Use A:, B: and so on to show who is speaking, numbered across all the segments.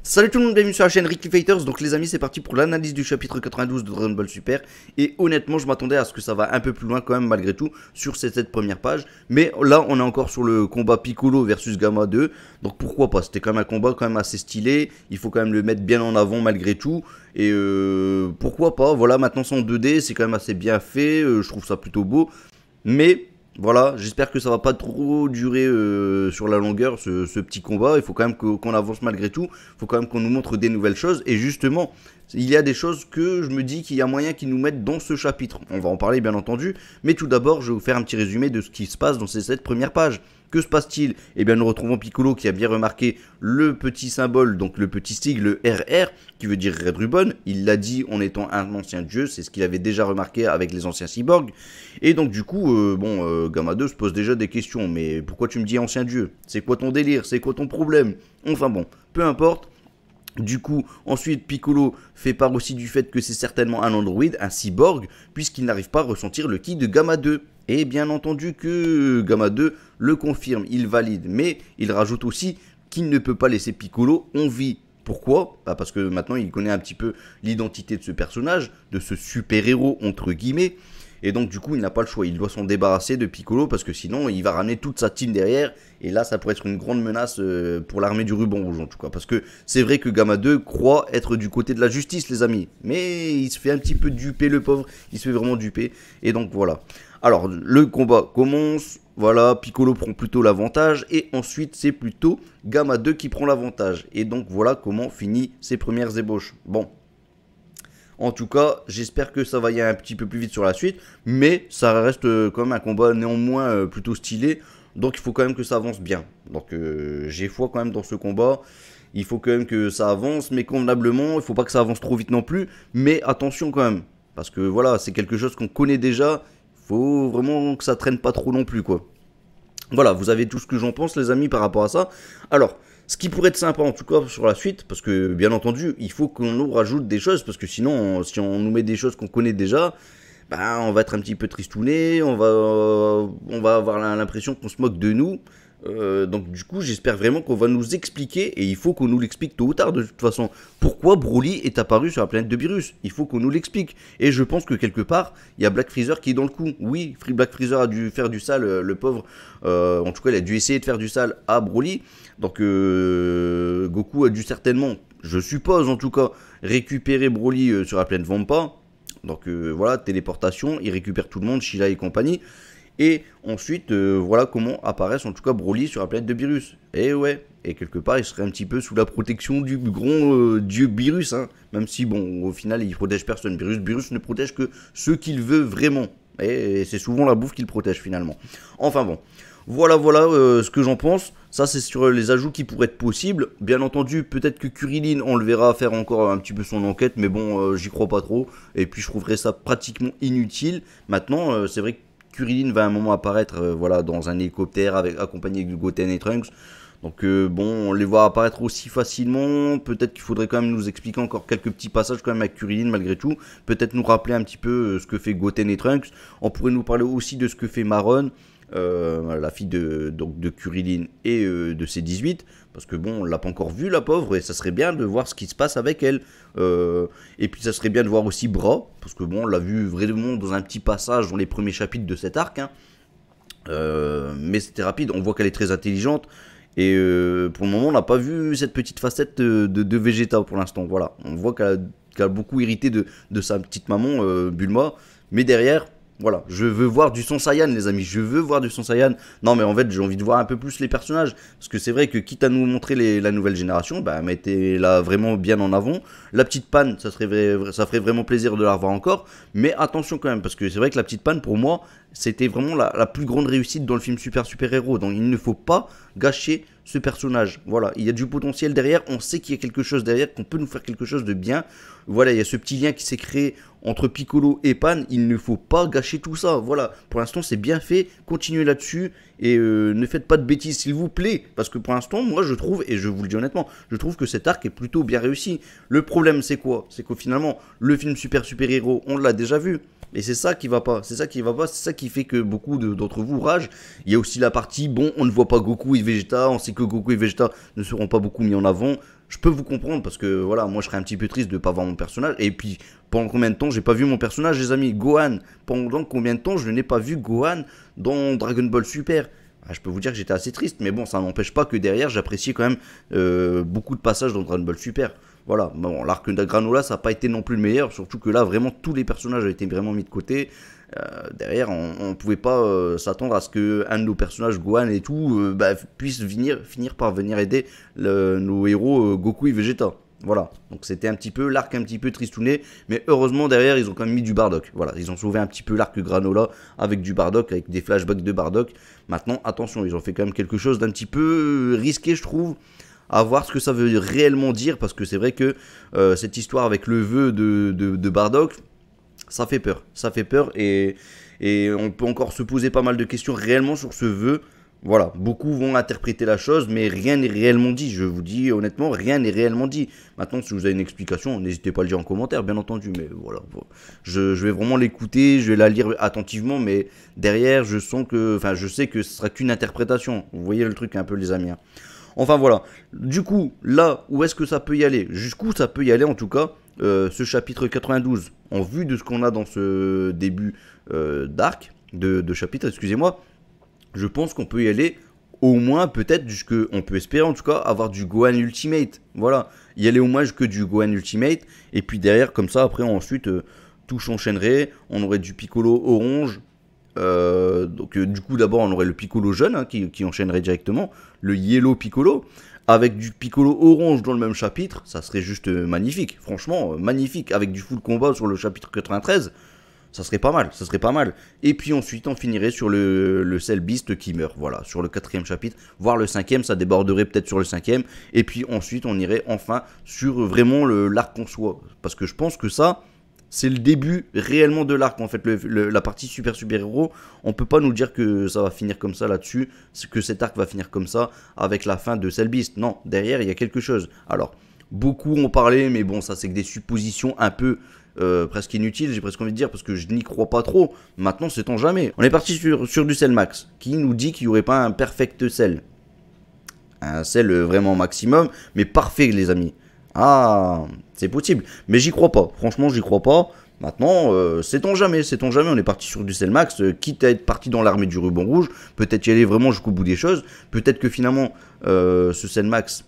A: Salut tout le monde, bienvenue sur la chaîne Ricky Fighters. Donc les amis, c'est parti pour l'analyse du chapitre 92 de Dragon Ball Super. Et honnêtement, je m'attendais à ce que ça va un peu plus loin quand même malgré tout sur ces 7 premières pages. Mais là, on est encore sur le combat Piccolo versus Gamma 2. Donc pourquoi pas, c'était quand même un combat quand même assez stylé. Il faut quand même le mettre bien en avant malgré tout. Et pourquoi pas, voilà, maintenant c'est en 2D, c'est quand même assez bien fait. Je trouve ça plutôt beau. Mais... voilà, j'espère que ça va pas trop durer sur la longueur ce petit combat. Il faut quand même qu'on avance malgré tout. Il faut quand même qu'on nous montre des nouvelles choses. Et justement, il y a des choses que je me dis qu'il y a moyen qu'ils nous mettent dans ce chapitre. On va en parler bien entendu. Mais tout d'abord, je vais vous faire un petit résumé de ce qui se passe dans ces 7 premières pages. Que se passe-t-il? Eh bien, nous retrouvons Piccolo qui a bien remarqué le petit symbole, donc le petit sigle, le RR, qui veut dire Red Ribbon. Il l'a dit en étant un ancien dieu, c'est ce qu'il avait déjà remarqué avec les anciens cyborgs. Et donc, du coup, Gamma 2 se pose déjà des questions. Mais pourquoi tu me dis ancien dieu? C'est quoi ton délire? C'est quoi ton problème? Enfin bon, peu importe. Du coup, ensuite, Piccolo fait part aussi du fait que c'est certainement un androïde, un cyborg, puisqu'il n'arrive pas à ressentir le ki de Gamma 2. Et bien entendu que Gamma 2 le confirme, il valide, mais il rajoute aussi qu'il ne peut pas laisser Piccolo en vie. Pourquoi? Parce que maintenant il connaît un petit peu l'identité de ce personnage, de ce super-héros entre guillemets. Et donc du coup il n'a pas le choix, il doit s'en débarrasser de Piccolo parce que sinon il va ramener toute sa team derrière. Et là ça pourrait être une grande menace pour l'armée du ruban rouge en tout cas. Parce que c'est vrai que Gamma 2 croit être du côté de la justice les amis. Mais il se fait un petit peu duper le pauvre, il se fait vraiment duper. Et donc voilà. Alors le combat commence, voilà, Piccolo prend plutôt l'avantage. Et ensuite c'est plutôt Gamma 2 qui prend l'avantage. Et donc voilà comment finit ses premières ébauches. Bon. En tout cas, j'espère que ça va y aller un petit peu plus vite sur la suite. Mais ça reste quand même un combat néanmoins plutôt stylé. Donc il faut quand même que ça avance bien. Donc j'ai foi quand même dans ce combat. Il faut quand même que ça avance, mais convenablement. Il ne faut pas que ça avance trop vite non plus. Mais attention quand même. Parce que voilà, c'est quelque chose qu'on connaît déjà. Il faut vraiment que ça traîne pas trop non plus quoi. Voilà, vous avez tout ce que j'en pense les amis par rapport à ça. Alors... ce qui pourrait être sympa en tout cas sur la suite, parce que bien entendu, il faut qu'on nous rajoute des choses, parce que sinon, si on nous met des choses qu'on connaît déjà, bah, on va être un petit peu tristouné, on va avoir l'impression qu'on se moque de nous. Donc du coup, j'espère vraiment qu'on va nous expliquer, et il faut qu'on nous l'explique tôt ou tard de toute façon, pourquoi Broly est apparu sur la planète de Beerus. Il faut qu'on nous l'explique. Et je pense que quelque part, il y a Black Freezer qui est dans le coup. Oui, Black Freezer a dû faire du sale, le pauvre. En tout cas, il a dû essayer de faire du sale à Broly. Donc Goku a dû certainement, je suppose en tout cas, récupérer Broly sur la planète Vampa. Donc voilà, téléportation, il récupère tout le monde, Sheila et compagnie. Et ensuite, voilà comment apparaissent en tout cas Broly sur la planète de Beerus. Et ouais, et quelque part, il serait un petit peu sous la protection du grand dieu Beerus. Hein. Même si, bon, au final, il protège personne. Beerus ne protège que ceux qu'il veut vraiment. Et c'est souvent la bouffe qu'il protège finalement. Enfin bon. Voilà ce que j'en pense. Ça, c'est sur les ajouts qui pourraient être possibles. Bien entendu, peut-être que Kuririn, on le verra faire encore un petit peu son enquête. Mais bon, j'y crois pas trop. Et puis, je trouverais ça pratiquement inutile. Maintenant, c'est vrai que Kuririn va à un moment apparaître voilà, dans un hélicoptère accompagné de Goten et Trunks. Donc bon, on les voit apparaître aussi facilement. Peut-être qu'il faudrait quand même nous expliquer encore quelques petits passages quand même avec Kuririn malgré tout. Peut-être nous rappeler un petit peu ce que fait Goten et Trunks. On pourrait nous parler aussi de ce que fait Maron. La fille de Kuririn et de ses 18, parce que bon, on l'a pas encore vue la pauvre, et ça serait bien de voir ce qui se passe avec elle. Et puis ça serait bien de voir aussi Bra, parce que bon, on l'a vu vraiment dans un petit passage dans les premiers chapitres de cet arc, hein. Mais c'était rapide, on voit qu'elle est très intelligente. Et pour le moment, on n'a pas vu cette petite facette de Vegeta pour l'instant. Voilà, on voit qu'elle a beaucoup hérité de sa petite maman, Bulma, mais derrière. Voilà, je veux voir du Son Saiyan les amis, je veux voir du Son Saiyan. Non mais en fait j'ai envie de voir un peu plus les personnages. Parce que c'est vrai que quitte à nous montrer la nouvelle génération, bah mettez-la vraiment bien en avant. La petite Pan, ça ferait vraiment plaisir de la revoir encore. Mais attention quand même, parce que c'est vrai que la petite Pan pour moi, c'était vraiment la plus grande réussite dans le film Super Héros. Donc il ne faut pas gâcher ce personnage. Voilà, il y a du potentiel derrière, on sait qu'il y a quelque chose derrière, qu'on peut nous faire quelque chose de bien. Voilà, il y a ce petit lien qui s'est créé entre Piccolo et Pan, il ne faut pas gâcher tout ça. Voilà, pour l'instant c'est bien fait, continuez là-dessus et ne faites pas de bêtises s'il vous plaît. Parce que pour l'instant, moi je trouve, et je vous le dis honnêtement, je trouve que cet arc est plutôt bien réussi. Le problème c'est quoi? C'est qu'au finalement, le film Super Héros, on l'a déjà vu. Et c'est ça qui va pas, c'est ça qui fait que beaucoup d'entre vous ragent. Il y a aussi la partie, bon, on ne voit pas Goku et Vegeta, on sait que Goku et Vegeta ne seront pas beaucoup mis en avant. je peux vous comprendre parce que voilà, moi je serais un petit peu triste de ne pas voir mon personnage. Et puis, pendant combien de temps j'ai pas vu mon personnage, les amis? Gohan, pendant combien de temps je n'ai pas vu Gohan dans Dragon Ball Super? Ah, je peux vous dire que j'étais assez triste, mais bon, ça n'empêche pas que derrière, j'appréciais quand même beaucoup de passages dans Dragon Ball Super. Voilà, bon, l'arc de Granola, ça n'a pas été non plus le meilleur, surtout que là, vraiment, tous les personnages ont été vraiment mis de côté. Derrière, on ne pouvait pas s'attendre à ce qu'un de nos personnages, Gohan et tout, puisse finir par venir aider nos héros Goku et Vegeta. Voilà, donc c'était un petit peu l'arc un petit peu tristouné, mais heureusement derrière ils ont quand même mis du Bardock. Voilà, ils ont sauvé un petit peu l'arc Granola avec du Bardock, avec des flashbacks de Bardock. Maintenant, attention, ils ont fait quand même quelque chose d'un petit peu risqué, je trouve, à voir ce que ça veut réellement dire, parce que c'est vrai que cette histoire avec le vœu de Bardock, ça fait peur, et on peut encore se poser pas mal de questions réellement sur ce vœu. Voilà, beaucoup vont interpréter la chose, mais rien n'est réellement dit. Je vous dis honnêtement, rien n'est réellement dit. Maintenant, si vous avez une explication, n'hésitez pas à le dire en commentaire, bien entendu. Mais voilà, je vais vraiment l'écouter, je vais la lire attentivement, mais derrière, je sais que ce sera qu'une interprétation. Vous voyez le truc un peu, les amis. Hein. Enfin voilà. Du coup, là, où est-ce que ça peut y aller? Jusqu'où ça peut y aller, en tout cas, ce chapitre 92, en vue de ce qu'on a dans ce début d'arc, de chapitre, excusez-moi. Je pense qu'on peut y aller au moins peut-être on peut espérer en tout cas avoir du Gohan Ultimate. Voilà, y aller au moins jusque du Gohan Ultimate. Et puis derrière comme ça après ensuite tout s'enchaînerait. On aurait du Piccolo orange. Du coup d'abord on aurait le Piccolo jeune hein, qui enchaînerait directement. Le Yellow Piccolo. Avec du Piccolo orange dans le même chapitre. Ça serait juste magnifique. Franchement magnifique. Avec du full combat sur le chapitre 93. Ça serait pas mal, Et puis ensuite, on finirait sur le Cell Beast qui meurt, voilà, sur le 4e chapitre, voire le 5e, ça déborderait peut-être sur le 5e. Et puis ensuite, on irait enfin sur vraiment l'arc en soi. Parce que je pense que ça, c'est le début réellement de l'arc. En fait, la partie super-héros, on peut pas nous dire que ça va finir comme ça là-dessus, que cet arc va finir comme ça avec la fin de Cell Beast. Non, derrière, il y a quelque chose. Alors, beaucoup ont parlé, mais bon, ça c'est que des suppositions un peu... presque inutile, j'ai presque envie de dire, parce que je n'y crois pas trop. Maintenant, sait-on jamais. On est parti sur du Cell Max, qui nous dit qu'il n'y aurait pas un perfect Cell. Un Cell vraiment maximum, mais parfait, les amis. Ah, c'est possible. Mais j'y crois pas. Franchement, j'y crois pas. Maintenant, sait-on jamais, on est parti sur du Cell Max, quitte à être parti dans l'armée du ruban rouge, peut-être y aller vraiment jusqu'au bout des choses, peut-être que finalement, ce Cell Max,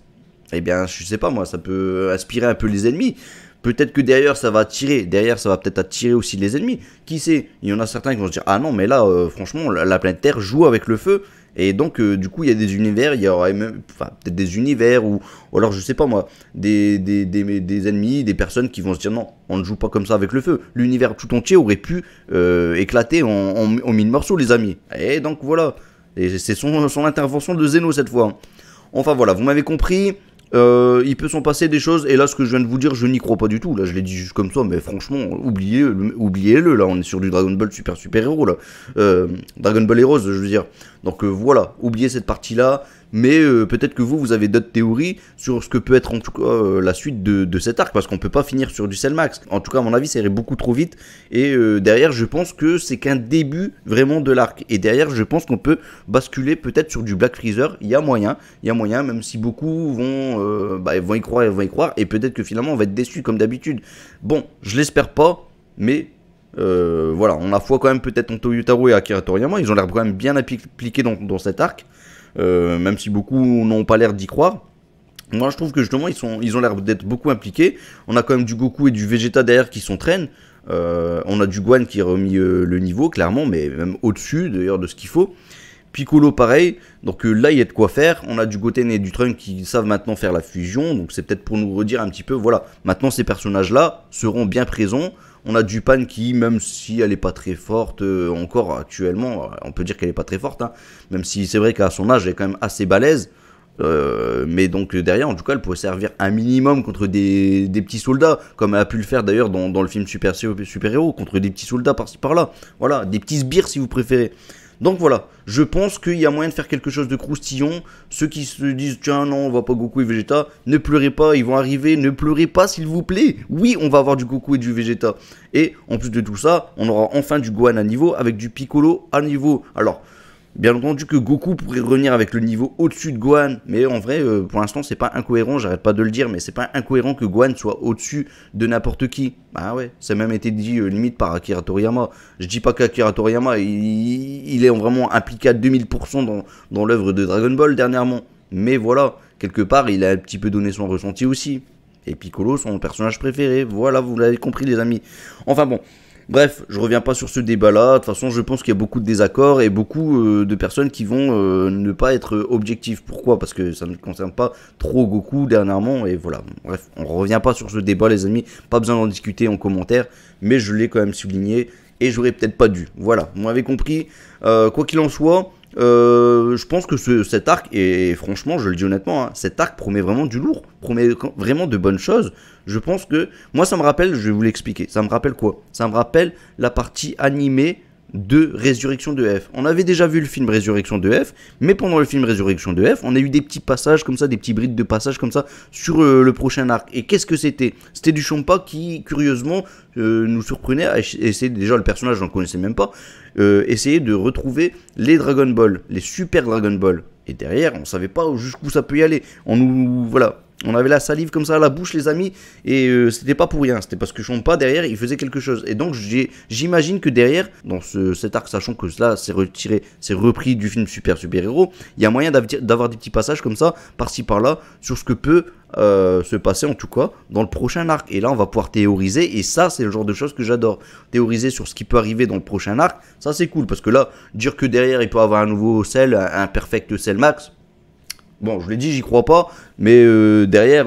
A: eh bien, je sais pas moi, ça peut inspirer un peu les ennemis. Peut-être que derrière ça va peut-être attirer aussi les ennemis. Qui sait? Il y en a certains qui vont se dire ah non mais là franchement la planète Terre joue avec le feu. Et donc du coup il y a des univers, il y aurait même peut-être des univers ou alors je sais pas moi, des ennemis, des personnes qui vont se dire non, on ne joue pas comme ça avec le feu. L'univers tout entier aurait pu éclater en mille morceaux les amis. Et donc voilà, et c'est son intervention de Zeno cette fois. Enfin voilà, vous m'avez compris. Il peut s'en passer des choses, et là ce que je viens de vous dire je n'y crois pas du tout, là je l'ai dit juste comme ça, mais franchement oubliez-le, là on est sur du Dragon Ball super héros là, Dragon Ball Heroes je veux dire, donc voilà, oubliez cette partie là, mais peut-être que vous avez d'autres théories sur ce que peut être en tout cas la suite de cet arc, parce qu'on peut pas finir sur du Cell Max, en tout cas à mon avis ça irait beaucoup trop vite, et derrière je pense que c'est qu'un début vraiment de l'arc, et derrière je pense qu'on peut basculer peut-être sur du Black Freezer, il y a moyen, même si beaucoup vont y croire, et peut-être que finalement on va être déçus comme d'habitude. Bon, je l'espère pas, mais voilà, on a foi quand même peut-être en Toyotaro et Akira Toriyama, ils ont l'air quand même bien appliqués dans cet arc, même si beaucoup n'ont pas l'air d'y croire. Moi je trouve que justement ils ont l'air d'être beaucoup impliqués. On a quand même du Goku et du Vegeta derrière qui s'entraînent. On a du Gohan qui a remis le niveau clairement, mais même au-dessus d'ailleurs de ce qu'il faut. Piccolo pareil, donc là il y a de quoi faire. On a du Goten et du Trunks qui savent maintenant faire la fusion, donc c'est peut-être pour nous redire un petit peu, voilà, maintenant ces personnages là seront bien présents. On a du Pan qui, même si elle n'est pas très forte encore actuellement, on peut dire qu'elle n'est pas très forte, hein, même si c'est vrai qu'à son âge elle est quand même assez balèze. Mais donc derrière en tout cas elle pourrait servir un minimum contre des petits soldats, comme elle a pu le faire d'ailleurs dans le film super héros, contre des petits soldats par-ci par-là, voilà, des petits sbires si vous préférez. Donc voilà, je pense qu'il y a moyen de faire quelque chose de croustillant. Ceux qui se disent tiens non on voit pas Goku et Vegeta, ne pleurez pas, ils vont arriver, ne pleurez pas s'il vous plaît. Oui on va avoir du Goku et du Vegeta. Et en plus de tout ça, on aura enfin du Gohan à niveau avec du Piccolo à niveau. Alors Bien entendu que Goku pourrait revenir avec le niveau au-dessus de Gohan, mais en vrai, pour l'instant, c'est pas incohérent, j'arrête pas de le dire, mais c'est pas incohérent que Gohan soit au-dessus de n'importe qui. Ah ouais, ça a même été dit limite par Akira Toriyama. Je dis pas qu'Akira Toriyama, il est vraiment impliqué à 2000% dans l'œuvre de Dragon Ball dernièrement. Mais voilà, quelque part, il a un petit peu donné son ressenti aussi. Et Piccolo, son personnage préféré. Voilà, vous l'avez compris, les amis. Enfin bon. Bref, je reviens pas sur ce débat-là. De toute façon, je pense qu'il y a beaucoup de désaccords et beaucoup de personnes qui vont ne pas être objectives. Pourquoi? Parce que ça ne concerne pas trop Goku dernièrement. Et voilà. Bref, on revient pas sur ce débat, les amis. Pas besoin d'en discuter en commentaire. Mais je l'ai quand même souligné. Et j'aurais peut-être pas dû. Voilà, vous m'avez compris. Quoi qu'il en soit, je pense que cet arc, et franchement, je le dis honnêtement, hein, cet arc promet vraiment du lourd. Promet vraiment de bonnes choses. Je pense que, moi ça me rappelle, je vais vous l'expliquer, ça me rappelle quoi? Ça me rappelle la partie animée de Résurrection de F. On avait déjà vu le film Résurrection de F, mais pendant le film Résurrection de F, on a eu des petits passages comme ça, des petits brides de passages comme ça sur le prochain arc. Et qu'est-ce que c'était? C'était du Champa qui, curieusement, nous surprenait à essayer, déjà le personnage, je ne connaissais même pas, essayer de retrouver les Dragon Ball, les super Dragon Ball. Et derrière, on savait pas jusqu'où ça peut y aller. Voilà. On avait la salive comme ça à la bouche, les amis, et c'était pas pour rien, c'était parce que Champa derrière il faisait quelque chose. Et donc j'imagine que derrière, dans cet arc, sachant que cela c'est repris du film Super Héros, il y a moyen d'avoir des petits passages comme ça, par-ci par-là, sur ce que peut se passer en tout cas dans le prochain arc. Et là on va pouvoir théoriser, et ça c'est le genre de choses que j'adore. Théoriser sur ce qui peut arriver dans le prochain arc, ça c'est cool, parce que là, dire que derrière il peut avoir un nouveau Cell, un perfect Cell Max. Bon, je l'ai dit, j'y crois pas, mais derrière,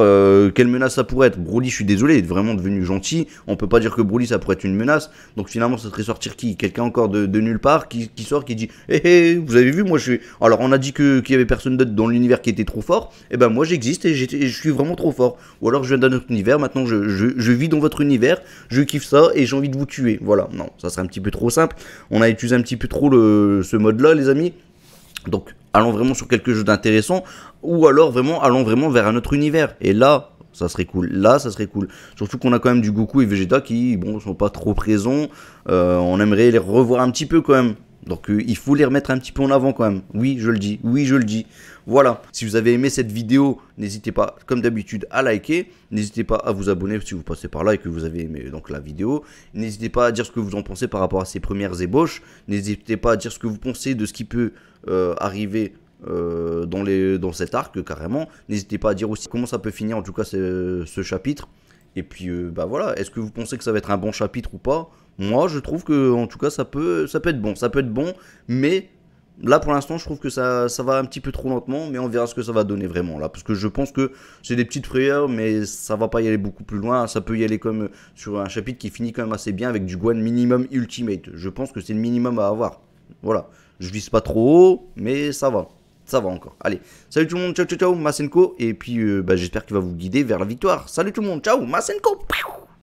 A: quelle menace ça pourrait être? Broly, je suis désolé, il est vraiment devenu gentil. On peut pas dire que Broly, ça pourrait être une menace. Donc finalement, ça serait sortir qui? Quelqu'un encore de nulle part qui sort, qui dit hé, vous avez vu, moi je suis. Alors, on a dit qu'il y avait personne d'autre dans l'univers qui était trop fort. Et ben, moi j'existe et je suis vraiment trop fort. Ou alors, je viens d'un autre univers, maintenant je vis dans votre univers, je kiffe ça et j'ai envie de vous tuer. Voilà, non, ça serait un petit peu trop simple. On a utilisé un petit peu trop ce mode-là, les amis. Donc, allons vraiment sur quelque chose d'intéressant, ou alors allons vraiment vers un autre univers. Et là, ça serait cool. Là, ça serait cool. Surtout qu'on a quand même du Goku et Vegeta qui, bon, sont pas trop présents. On aimerait les revoir un petit peu quand même. Donc, il faut les remettre un petit peu en avant quand même. Oui, je le dis. Oui, je le dis. Voilà. Si vous avez aimé cette vidéo, n'hésitez pas, comme d'habitude, à liker. N'hésitez pas à vous abonner si vous passez par là et que vous avez aimé donc la vidéo. N'hésitez pas à dire ce que vous en pensez par rapport à ces premières ébauches. N'hésitez pas à dire ce que vous pensez de ce qui peut arriver dans cet arc carrément. N'hésitez pas à dire aussi comment ça peut finir en tout cas ce chapitre. Et puis bah voilà, est-ce que vous pensez que ça va être un bon chapitre ou pas? Moi je trouve que en tout cas ça peut être bon, mais là pour l'instant je trouve que ça va un petit peu trop lentement, mais on verra ce que ça va donner vraiment là, parce que je pense que c'est des petites frayeurs, mais ça va pas y aller beaucoup plus loin. Ça peut y aller comme sur un chapitre qui finit quand même assez bien avec du Gohan minimum ultimate. Je pense que c'est le minimum à avoir. Voilà, je vise pas trop haut, mais ça va encore. Allez, salut tout le monde, ciao ciao ciao, Masenko, et puis bah, j'espère qu'il va vous guider vers la victoire. Salut tout le monde, ciao, Masenko.